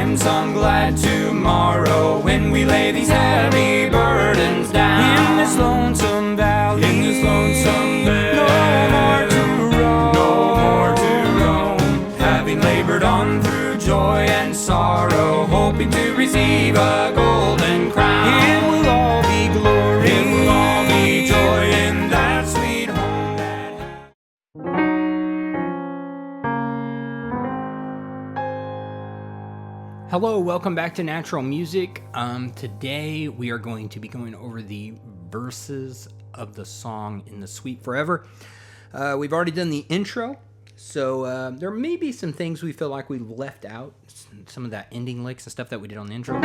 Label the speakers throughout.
Speaker 1: time, some glad tomorrow, when we lay these heavy burdens down.
Speaker 2: In this lonesome valley,
Speaker 1: in this lonesome valley,
Speaker 2: no more to roam,
Speaker 1: having labored on through joy and sorrow, hoping to receive a golden crown.
Speaker 2: It will all be glory,
Speaker 1: it will all be joy in that sweet home that...
Speaker 3: Hello, welcome back to Natural Music. Today we are going to be going over the verses of the song In the Sweet Forever. We've already done the intro, so there may be some things we feel like we left out, some of that ending licks and stuff that we did on the intro.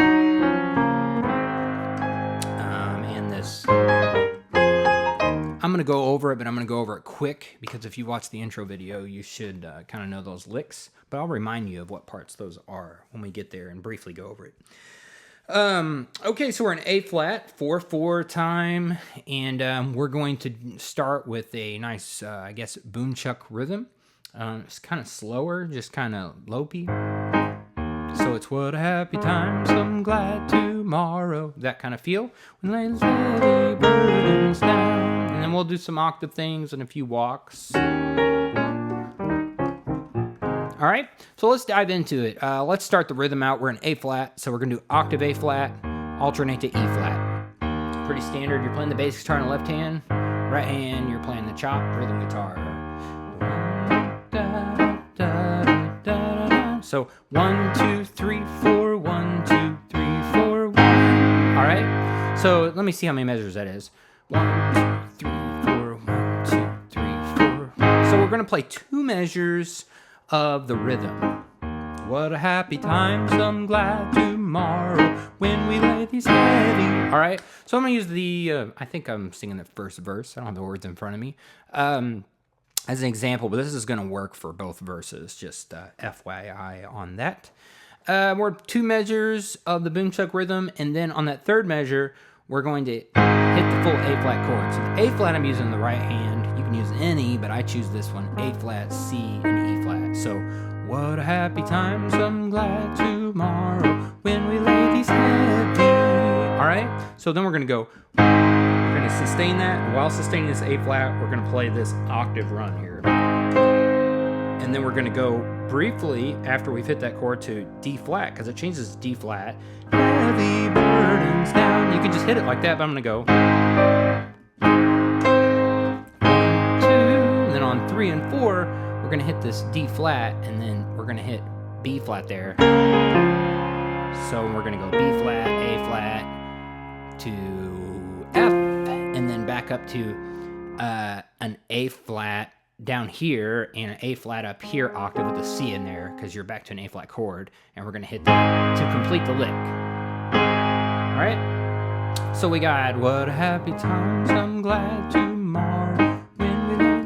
Speaker 3: And this, I'm going to go over it, but I'm going to go over it quick, because if you watch the intro video, you should kind of know those licks. But I'll remind you of what parts those are when we get there and briefly go over it. Okay, so we're in A flat, 4/4 time, and we're going to start with a nice, I guess, boom chuck rhythm. It's kind of slower, just kind of lopey. So it's what a happy time, some glad tomorrow, that kind of feel. When lays heavy burdens down, and then we'll do some octave things and a few walks. All right, so let's dive into it. Let's start the rhythm out. We're in A flat, so we're gonna do octave A flat, alternate to E flat. Pretty standard. You're playing the bass guitar in the left hand, right hand you're playing the chop rhythm guitar. So 1, 2, 3, 4, 1, 2, 3, 4, 1. All right, so let me see how many measures that is. 1, 2, 3, 4, 1, 2, 3, 4. So we're gonna play 2 measures of the rhythm. What a happy time, some glad tomorrow, when we lay these heavy. All right, so I'm gonna use the, I think I'm singing the first verse. I don't have the words in front of me. As an example, but this is gonna work for both verses, just FYI on that. We're 2 measures of the boom chuck rhythm, and then on that third measure, we're going to hit the full A flat chord. So the A flat I'm using the right hand. You can use any, but I choose this one, A flat, C, and E flat. So, what a happy time, some glad tomorrow, when we lay these heavy. All right, so then we're gonna go, we're gonna sustain that. While sustaining this A flat, we're gonna play this octave run here. And then we're gonna go briefly, after we've hit that chord, to D flat, because it changes to D flat. Heavy burdens down. You can just hit it like that, but I'm gonna go 1, 2, and then on 3 and 4, we're gonna hit this D flat, and then we're gonna hit B flat there. So we're gonna go B flat, A flat, to F, and then back up to an A flat down here and an A flat up here octave with a C in there, because you're back to an A flat chord, and we're gonna hit that to complete the lick. All right, so we got what a happy time, I'm glad tomorrow when we lay.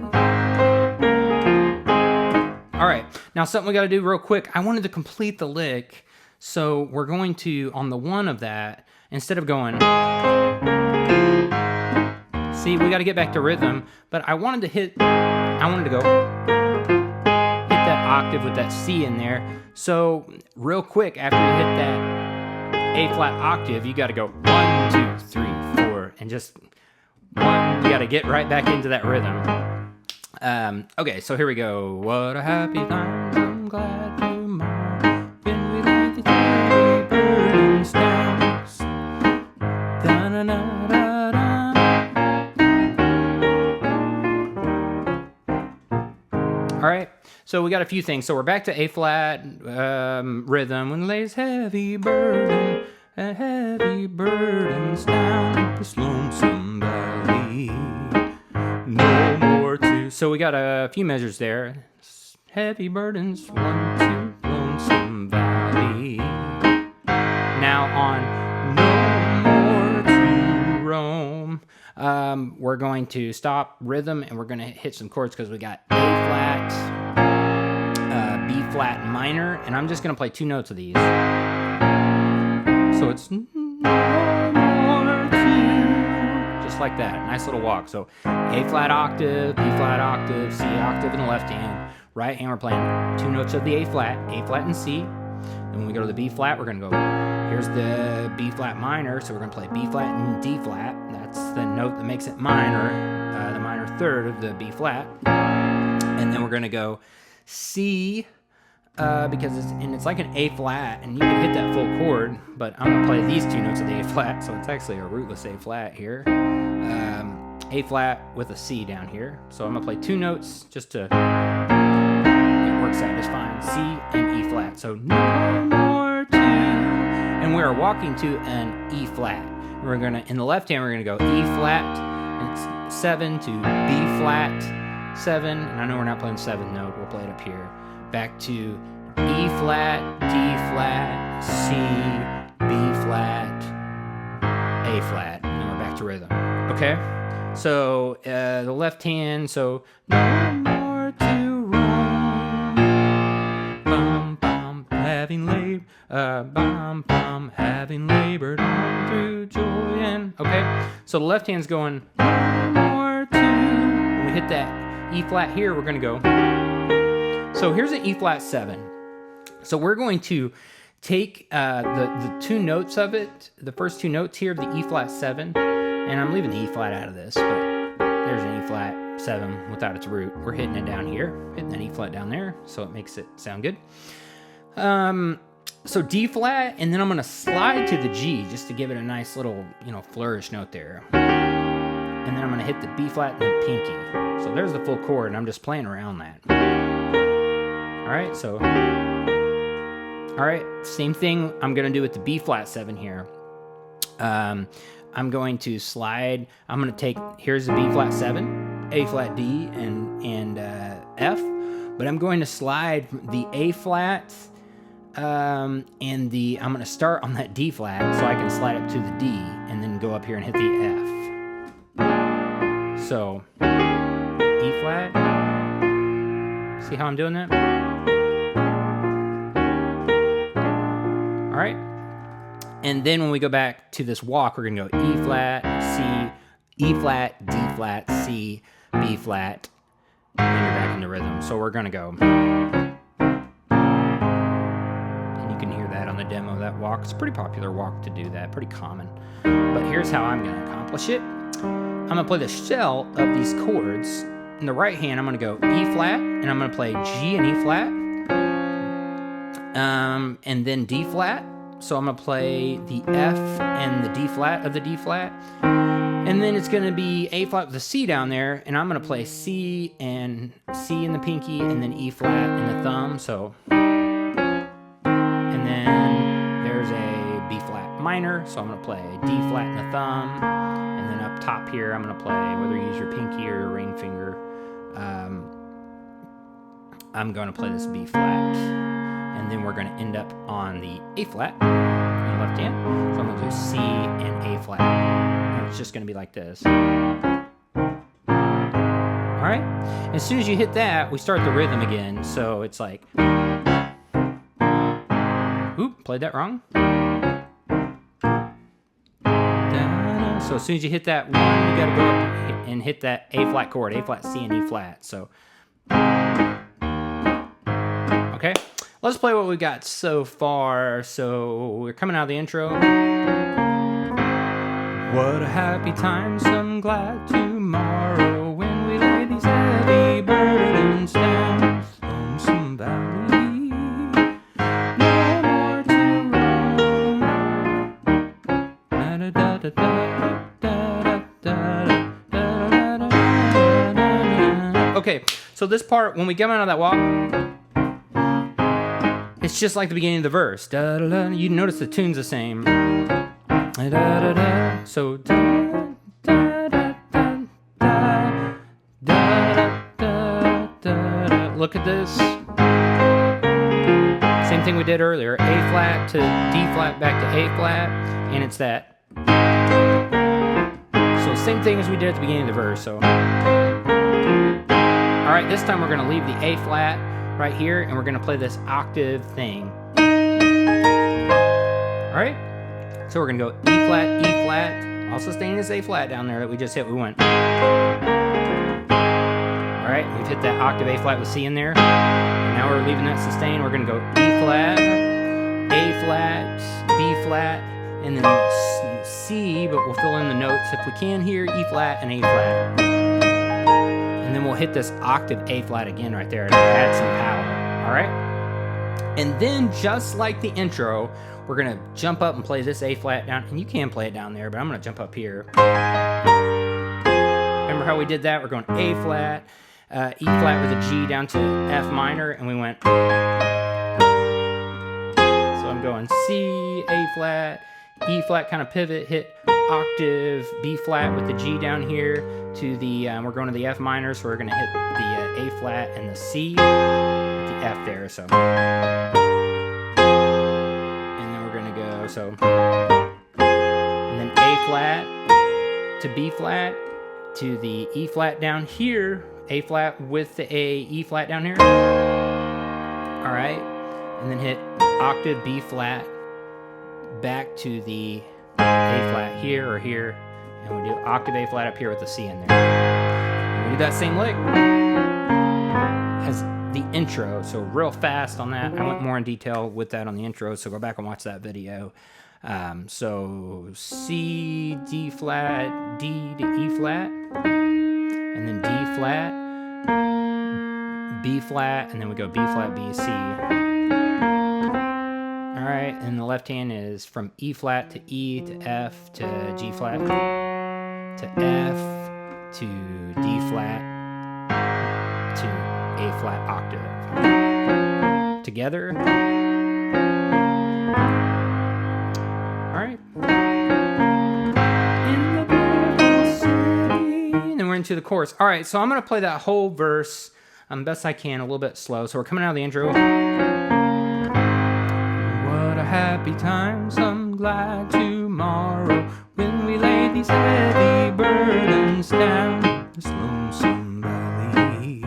Speaker 3: All right, now something we got to do real quick. I wanted to complete the lick, so we're going to, on the one of that, instead of going, see, we got to get back to rhythm, but I wanted to go hit that octave with that C in there. So real quick, after you hit that A flat octave, you got to go 1, 2, 3, 4, and just 1. You got to get right back into that rhythm. Okay, so here we go. What a happy time, I'm glad tomorrow, when we lay these heavy burdens down. All right, so we got a few things. So we're back to A flat rhythm. When lays heavy burdens down this lonesome valley, no more to. So we got a few measures there. Heavy burdens, 1, 2, lonesome valley. Now on no more to roam, we're going to stop rhythm and we're going to hit some chords, because we got A flat, B flat minor, and I'm just going to play 2 notes of these. So it's no more to, just like that, nice little walk. So A flat octave, B flat octave, C octave in the left hand, right hand we're playing 2 notes of the A flat and C. Then when we go to the B flat, we're going to go, here's the B flat minor, so we're going to play B flat and D flat. That's the note that makes it minor, the minor third of the B flat. And then we're going to go C, because it's like an A flat, and you can hit that full chord, but I'm going to play these two notes of the A flat, so it's actually a rootless A flat here. A flat with a C down here. So I'm going to play two notes just to, it works out just fine. C and E flat. So no more to, and we are walking to an E flat. We're going to, in the left hand, we're going to go E flat, and it's 7 to B flat, 7, and I know we're not playing 7th note, we'll play it up here. Back to E flat, D flat, C, B flat, A flat, and then we're back to rhythm. Okay? So the left hand, so no more to roam, bum bum, having labored on through joy and, okay? So the left hand's going no more to, when we hit that E flat here, we're gonna go, so here's an E flat 7. So we're going to take the two notes of it, the first two notes here of the E flat 7, and I'm leaving the E flat out of this, but there's an E flat 7 without its root. We're hitting it down here, hitting that E flat down there, so it makes it sound good. So D flat, and then I'm gonna slide to the G just to give it a nice little, flourish note there. And then I'm gonna hit the B flat and the pinky. So there's the full chord, and I'm just playing around that. All right, so, all right, same thing I'm gonna do with the B flat 7 here. I'm going to slide, I'm gonna take, here's the B flat 7, A flat D, and F, but I'm going to slide the A flat, and I'm gonna start on that D flat so I can slide up to the D, and then go up here and hit the F. So, E flat, see how I'm doing that? All right. And then when we go back to this walk, we're gonna go E flat, C, E flat, D flat, C, B flat, and then you're back into rhythm. So we're gonna go, and you can hear that on the demo of that walk. It's a pretty popular walk to do that, pretty common. But here's how I'm gonna accomplish it. I'm gonna play the shell of these chords. In the right hand, I'm gonna go E flat, and I'm gonna play G and E flat, and then D flat. So I'm gonna play the F and the D flat of the D flat, and then it's gonna be A flat with a C down there, and I'm gonna play C in the pinky, and then E flat in the thumb. So, and then there's a B flat minor, so I'm gonna play D flat in the thumb, and then up top here I'm gonna play, whether you use your pinky or your ring finger, I'm gonna play this B flat. And then we're going to end up on the A flat on the left hand. So I'm going to do C and A flat. And it's just going to be like this. All right. As soon as you hit that, we start the rhythm again. So it's like, oop, played that wrong. So as soon as you hit that one, you got to go up and hit that A flat chord, A flat, C, and E flat. So, okay. Let's play what we got so far. So we're coming out of the intro. What a happy time, some glad tomorrow, when we lay these heavy burdens down. Lonesome Valley, no more to roam. Okay, so this part, when we come out of that walk, it's just like the beginning of the verse. Da, da, da. You notice the tune's the same. Da, da, da. So da, da, da, da, da, da, da, da, da. Look at this. Same thing we did earlier. A flat to D flat back to A flat, and it's that. So same thing as we did at the beginning of the verse. So, all right, this time we're gonna leave the A flat right here, and we're gonna play this octave thing. All right, so we're gonna go E flat, also staying this A flat down there that we just hit. We went. All right, we've hit that octave A flat with C in there, and now we're leaving that sustain. We're gonna go E flat, flat, and then C, but we'll fill in the notes if we can here, E flat and A flat. And then we'll hit this octave A flat again right there to add some power, all right? And then just like the intro, we're gonna jump up and play this A flat down, and you can play it down there, but I'm gonna jump up here. Remember how we did that? We're going A flat, E flat with a G down to F minor, and we went. So I'm going C, A flat, E flat, kind of pivot, hit octave, B flat with the G down here to the, we're going to the F minor, so we're gonna hit the A flat and the C with the F there, so. And then we're gonna go, so. And then A flat to B flat to the E flat down here, A flat with the E flat down here. All right, and then hit octave B flat back to the A flat here or here, and we do octave A flat up here with the C in there. And we do that same lick as the intro, so real fast on that. I went more in detail with that on the intro, so go back and watch that video. So C, D flat, D to E flat, and then D flat, B flat, and then we go B flat, B, C. All right, and the left hand is from E flat to E to F to G flat to F to D flat to A flat octave. Together. All right. In the beautiful city. And then we're into the chorus. All right, so I'm going to play that whole verse best I can, a little bit slow. So we're coming out of the intro. What a happy times, I'm glad tomorrow when we lay these heavy burdens down this lonesome valley.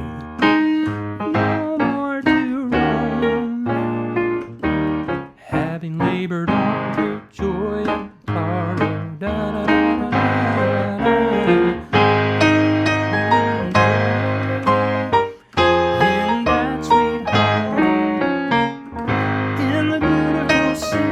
Speaker 3: No more to roam, having labored on through joy and sorrow. Da, da, da, da, da, da. In that sweet home, in the beautiful city.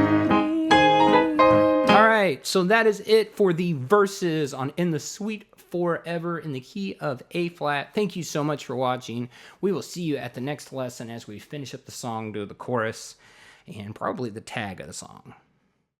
Speaker 3: All right, so that is it for the verses on In the Sweet Forever in the key of A flat. Thank you so much for watching. We will see you at the next lesson as we finish up the song to the chorus and probably the tag of the song.